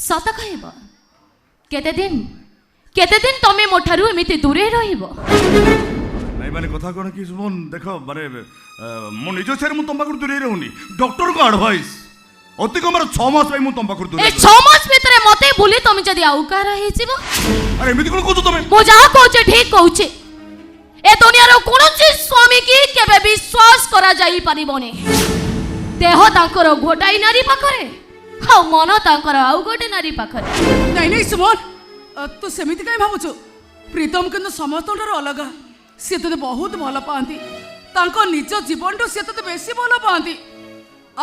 सत कहब केते दिन तमे मोठारु एमिति दूरे रहिबो नहीं माने कथा कोन कि सुमन देखो माने मो निज छेर मु तंबाकू दूरे रहउनी डॉक्टर को एडवाइस अति कमर 6 मास भाई मु तंबाकू दूरे ए 6 मास भीतर मते बोली तमे जदी आउ का रहि जिवो अरे एमिति कोन कहू तमे मो जा कहूचे ठीक कहूचे ए दुनिया रो कोनोसी स्वामी की केबे विश्वास करा जाई परिबोनी देह तांकर गोटाई नारी पाखरे हाउ मन तांकर आउ गोटे नारी पाखरे नहीं सुमन तू सेमिति काई भाबुछु प्रीतम किंतु समस्त अलग सी तो बहुत भल पाती तांको निज जीवन टू सी तो बेसी भल पाती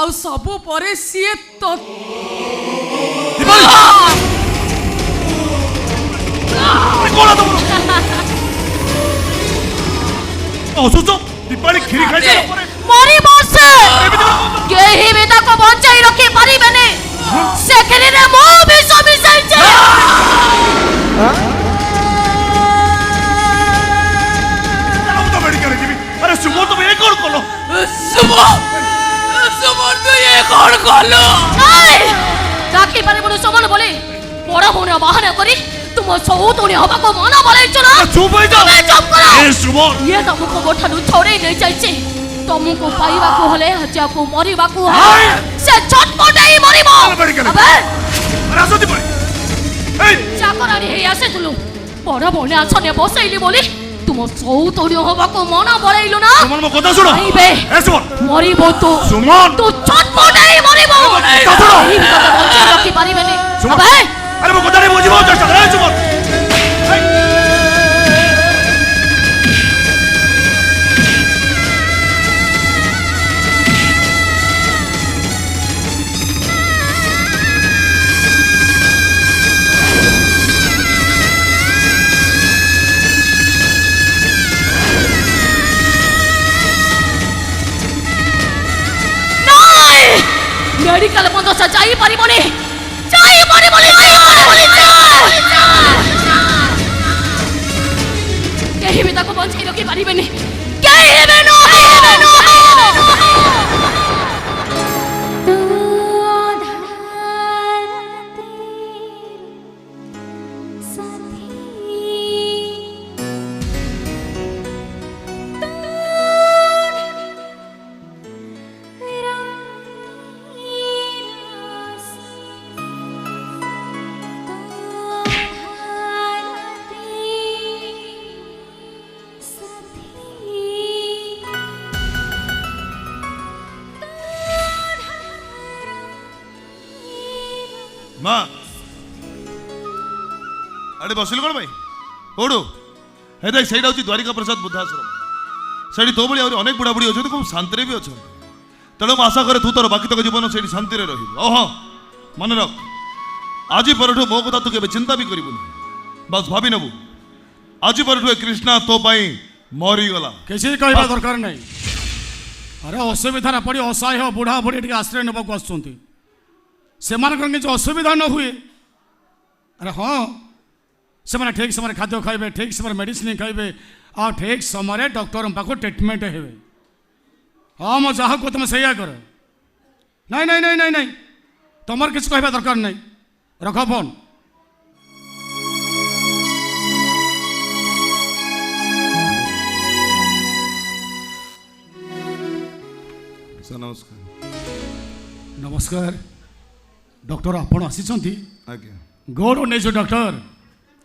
आउ सबु परे सी तो असुच दीपावली खीरी खाई सारा परे मरी बसे केही भी ताको बंचाई रखी परिबेने से खीरी रे मो विष मिसाई छे अरे सुमो तुम ये कौन कलो सुमो तू ये कौन कलो नहीं डाकी पारे बोलो सुमन बोले बड़ा होने बहाना करी तुम सौ तोड़े हवा को माना बोले चलो चुप हो जाओ चुप करो ए सुमो ये तुमको गोठानु छोड़े नहीं जाइछे तुमको पाइबा को हले हजा को मरिबा को है से छटपटाई मरिबो अबे रासोती पड़े ए चाकरानी हे आसे तुलु बड़ा बोले आछने बसैली बोली तुम सौ तोड़ी हवा को मना बोलैलु ना सुमन मो कथा सुनो आइबे ए सुमन मरिबो तो सुमन तू छटपटाई मरिबो कथरो रखी पारिबेनी अबे अरे मो कथा नहीं बुझिबो चेष्टा करे सुमन मेडिकल बंद से जाई परिबोनी केही भी ताको बंचाई रखी परिबेनी केही भी नो माँ अरे बसिल कौन भाई ओडू हे देख सही हूँ द्वारिका प्रसाद बुद्धाश्रम से तो भाई अनेक बुढ़ा बुढ़ी अच्छे खूब शांति भी अच्छा तेणु मुझे आशा करे तू तोर बाकी तक जीवन से शांति रह मन रख आज पर मो कथा तू के चिंता भी करूँ बस भाभी नबू आज पर कृष्णा तो मरीगला किसी कहवा दरकार नहीं अरे असुविधा पड़ी असहाय बुढ़ा बुढ़ी आश्रय नाक आसुँच से किसी असुविधा न हुए अरे हाँ से ठीक समय खाद्य खाइबे ठीक समय मेडिसिन खाइबे आ ठीक समय डॉक्टर पाख ट्रीटमेंट हे हाँ मो जहाँ को तुम सैया कर नहीं नहीं नहीं नहीं नहीं तुम किसी कहवा दरकार नहीं रख फोन नमस्कार नमस्कार डॉक्टर आपण आसी आज्ञा गोड़ नेज डॉक्टर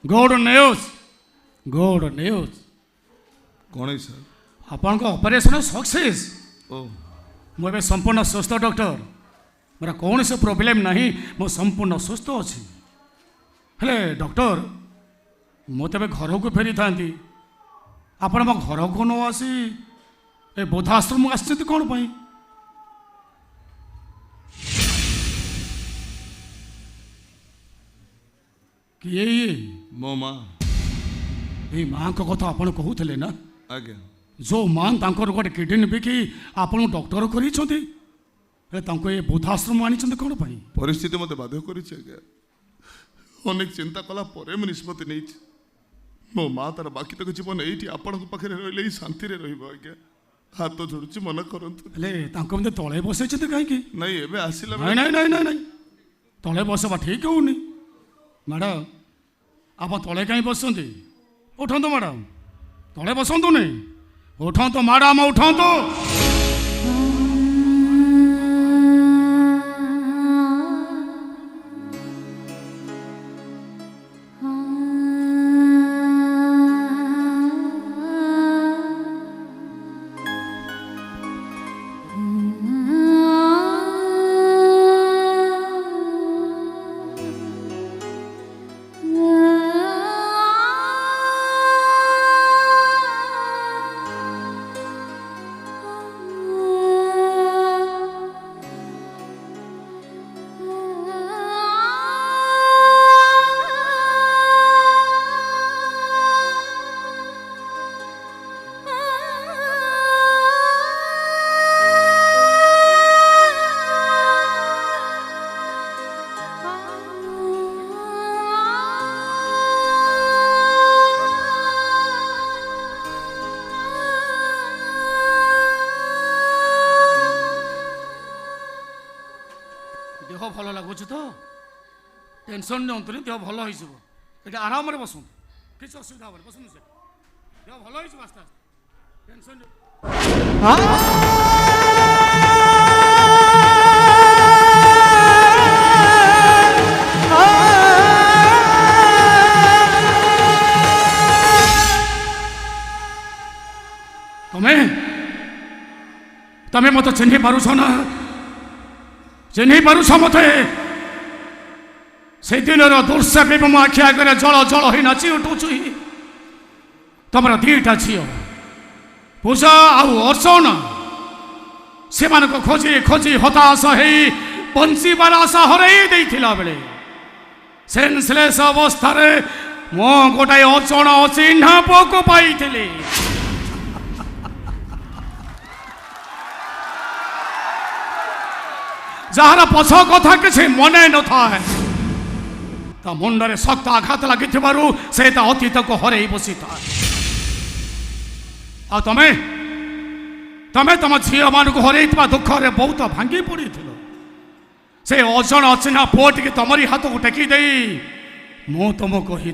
गोड़ नेउस कौन है सर आपण को ऑपरेशन सक्सेस ओ मुझे संपूर्ण सुस्थ डॉक्टर मेरा कौन से प्रोब्लेम नहीं मो संपूर्ण सुस्थ अच्छी हेले डॉक्टर मुझे घर को फेरी था आपण मो घर को न आसी ए बोधाश्रम आसती कौन पाई किए मो माँ ये माँ को कथा आपण कहूले ना आज्ञा जो माँ तांकर गोटे किडनी बिकी आपण डॉक्टर कर बुद्धाश्रम आनी कौन पाई परिस्थिति मत बाध्य कर अनेक चिंता कला पर निष्पत्ति नहीं मो माँ तार बाकी तक जीवन ये आपण पाखे रही शांति आज्ञा हाथ जोड़ुची मन करते तले बसई कहीं नहीं एवं आसला नहीं नहीं नहीं नहीं तले बसवा ठीक होनी मैडम आप तले कहीं बसुँच उठंतु मैडम तले बसतु नहीं उठंतु मैडम उठंतु देह भल लगुच तो टेंशन नियंतु देह भल हो आराम से बसु किसी असुविधा हे बसुन से देह भल हो आस्ते आस्ते टेंशन तमें मत चिन्ह पारुछ ना चिन्ह पारुछ मते से दिन दृश्य भी मो आखि आगे जल जल ही नाची उठुच तुम दीटा झी पूजा आर्चन से खोजी खोजी हताश हो बंचार आशा हरई बेले सेन्सलेस अवस्था मो गोटाए अचण अचिन्ह पुओ को पाई जार पछ कथा किसी मन न था मुंडे शक्त आघात लगी से अतीत को हरई बसी था तमे तमे तुम झी मान हरई दुख में बहुत भांगी पड़ी से अजण अचिन्ह पुओ टी तुमरी हाथ को टेकी दे मु तुम कही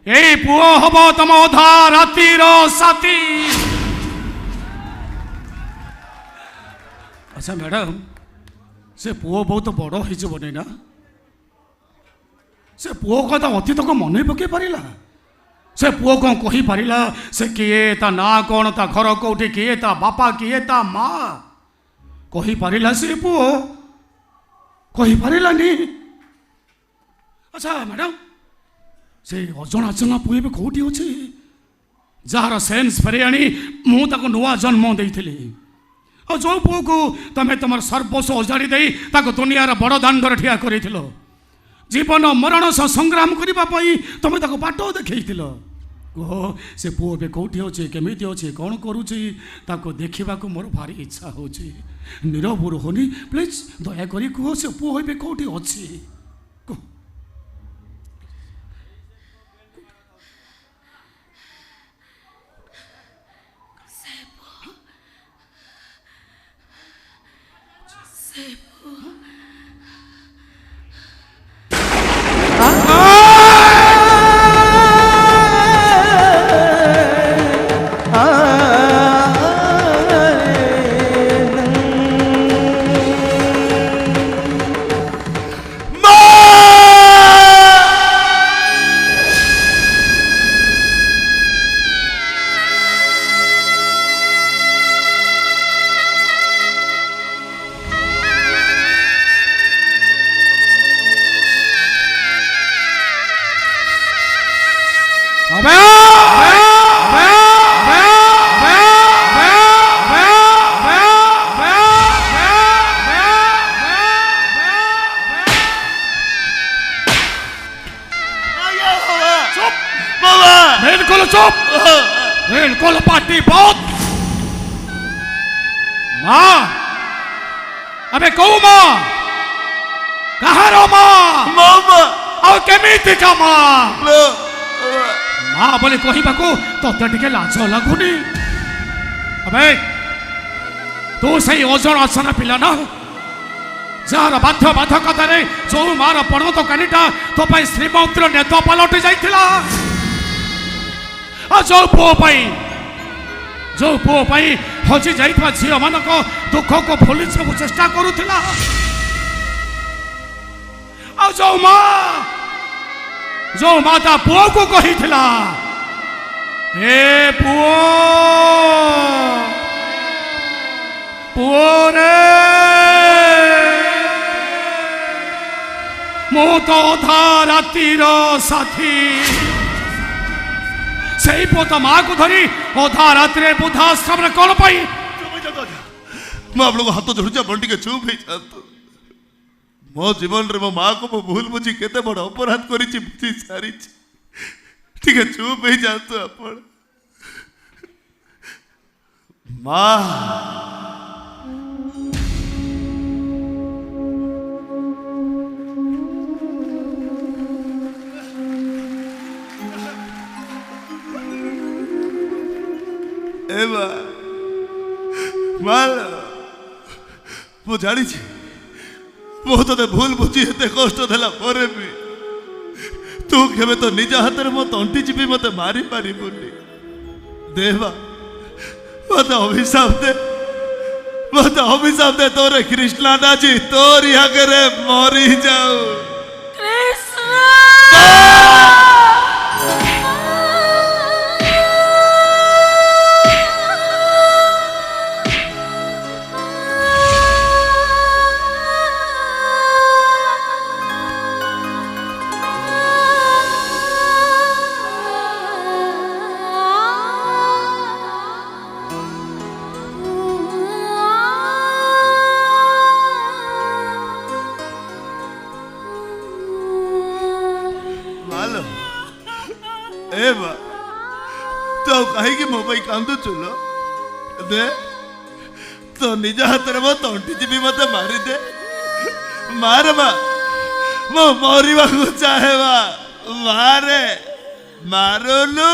ए पुओ हम तुम अधा रातिर साथी। अच्छा मैडम से पुओ बहुत बड़ हो ना से पुओ कथा अतीत को मन पकई पारा से पुओ कौन कही पारा से किए ता ना कौन ता घर कौटी किए ता बापा किए ता माँ कही पारा से पुओ कही पारानी। अच्छा मैडम से अजण अचना पुओ भी कौटी अच्छे जार सेन्स फेरे आनी मुझे नुआ जन्म देती और जो पुओ को तमें तुम सर्वस्व उजाड़ी दे दुनिया बड़ दाण्ड ठिया कर जीवन मरण सह संग्राम करने तुम बाट देखई कह से पुओ भी कौटी अच्छे केमी अच्छे कौन करुच्ची देखा मोर भारी इच्छा हो नीरव रोहनी प्लीज दयाकोरी कह से पुओ भी कौटी अच्छी बिल्कुल पार्टी बहुत माँ अबे कौ माँ कहाँ रो माँ और केमिति का माँ माँ बोले कही बाकू तो टे लाज लगुनि अबे तू सही अजण अचना पिला ना जार बाध्य बाधकतार जो मार पणत कानीटा तो श्रीमंतर नेत पलटि जाइथिला जो पुओ हजि जाइथिबा झियो मानक दुख को भूली सब चेष्टा करुथिला जो माँ ता पुओ को कहिथिला ए पुओ रे मो तो अधा रातिर साथी से पोता माँ को धरी अधा रात बुद्धाश्रम कौन पाई मैं आप लोग हाथ जोड़ुचा बंटी के चुप ही जातु मो जीवन रे मो माँ को मो भूल बुझी केते बड़ अपराध करिछि बुझी सारी ठीक है चुप ही जातु अपन माँ एवा माल मु जानी मो तो भूल बुझी एते कष्ट देला परे भी तू केबे तो निज हाथ में मत अंटी चिपी मत मारी पारी बुनी देवा मत अभिशाप दे तोरे कृष्णा नाची तोर यहाँ करे मरी जाऊ तो कहीं मो भाई कांदु चुलो दे तो निज हाथ में मत अंटी जीवी मत मारी दे मार मो मरवा चाहे मारे मारुलु